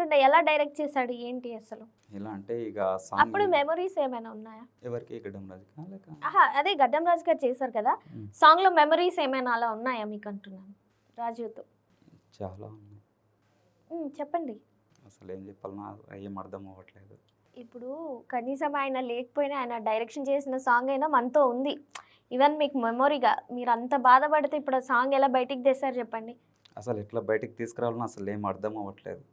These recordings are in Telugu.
అంటుండే ఎలా డైరెక్ట్ చేశాడు ఏంటి అసలు? ఎలా అంటే ఇక అప్పుడు మెమరీస్ ఏమైనా ఉన్నాయా? ఎవరికి గడ్డం రాజుకా లేక ఆహా, అదే గడ్డం రాజు గారు చేశారు కదా, సాంగ్ లో మెమరీస్ ఏమైనా అలా ఉన్నాయా మీకు అంటున్నాను రాజుతో? చాలా ఉన్నాయి. చెప్పండి. అసలు ఏం చెప్పాలన్నా ఏం అర్థం అవ్వట్లేదు. ఇప్పుడు కనీసం ఆయన లేకపోయినా ఆయన డైరెక్షన్ చేసిన సాంగ్ అయినా మనతో ఉంది. ఈవెన్ మీకు మెమొరీగా మీరు అంత బాధపడితే ఇప్పుడు ఆ సాంగ్ ఎలా బయటికి తెస్తారు చెప్పండి? అసలు ఎట్లా బయటికి తీసుకురావాలని అసలు ఏం అర్థం అవ్వట్లేదు.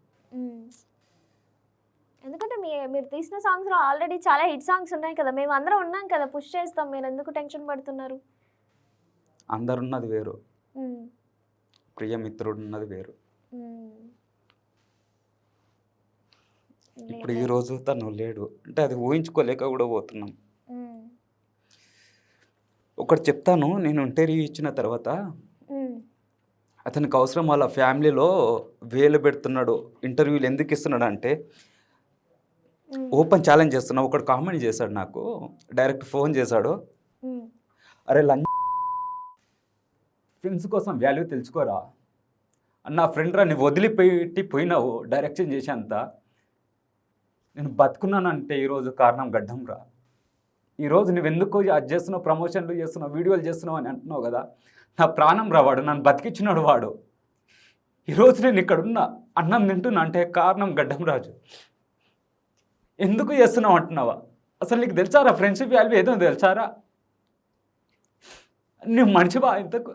ఎందుకంటే మీరు తీసిన సాంగ్స్లో ఆల్రెడీ చాలా హిట్ సాంగ్స్ ఉన్నాయి కదా, మేము అందరం ఉన్నాం కదా, పుష్ చేస్తాం, మీరు ఎందుకు టెన్షన్ పడుతున్నారు? అందరున్నది వేరు, ప్రియమిత్రుడు ఉన్నది వేరు. ఇప్పుడు ఈ రోజు తను లేడు అంటే అది ఊహించుకోలేక కూడా పోతున్నాం. ఒకటి చెప్తాను, నేను ఇంటర్వ్యూ ఇచ్చిన తర్వాత అతనికి అవసరం వాళ్ళ ఫ్యామిలీలో వేలు పెడుతున్నాడు, ఇంటర్వ్యూలు ఎందుకు ఇస్తున్నాడు అంటే ఓపెన్ ఛాలెంజ్ చేస్తున్నా. ఒకడు కామెంట్ చేశాడు, నాకు డైరెక్ట్ ఫోన్ చేశాడు, అరే ఫ్రెండ్స్ కోసం వాల్యూ తెలుసుకోరా అన్న, ఫ్రెండ్ రా, నువ్వు వదిలిపెట్టి పోయినావు డైరెక్షన్ చేసేంత, నేను బతుకున్నానంటే ఈరోజు కారణం గడ్డం రా. ఈరోజు నువ్వు ఎందుకు అది చేస్తున్నావు, ప్రమోషన్లు చేస్తున్నావు, వీడియోలు చేస్తున్నావు అని అంటున్నావు కదా, నా ప్రాణం రా వాడు, నన్ను బతికిచ్చినాడు వాడు. ఈరోజు నేను ఇక్కడున్నా అన్నం తింటున్నా అంటే కారణం గడ్డం రాజు. ఎందుకు చేస్తున్నావు అంటున్నావా? అసలు నీకు తెలుసారా ఫ్రెండ్షిప్ వాల్యూ ఏదో తెలుసారా? నువ్వు మనిషివా ఇంతకు?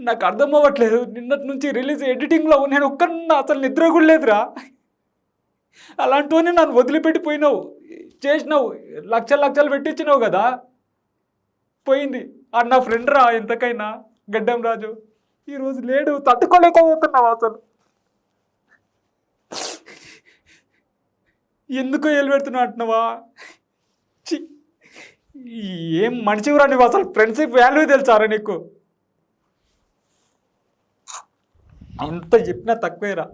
నాకు అర్థం అవ్వట్లేదు. నిన్నటి నుంచి రిలీజ్ ఎడిటింగ్లో నేను ఒక్కన్నా అసలు నిద్ర కూడా లేదురా. అలాంటివన్నీ నన్ను వదిలిపెట్టిపోయినావు, చేసినావు, లక్షలు పెట్టించినావు కదా, పోయింది. నా ఫ్రెండ్ రా ఎంతకైనా గడ్డం రాజు. ఈరోజు లేడు, తట్టుకోలేకపోతున్నావు అసలు. ఎందుకు ఏలు పెడుతున్నావు అంటున్నావా? ఏం మనిషిరా నువ్వు, అసలు ఫ్రెండ్షిప్ వాల్యూ తెలుసారా నీకు? అంత చెప్పినా తక్కువేరా.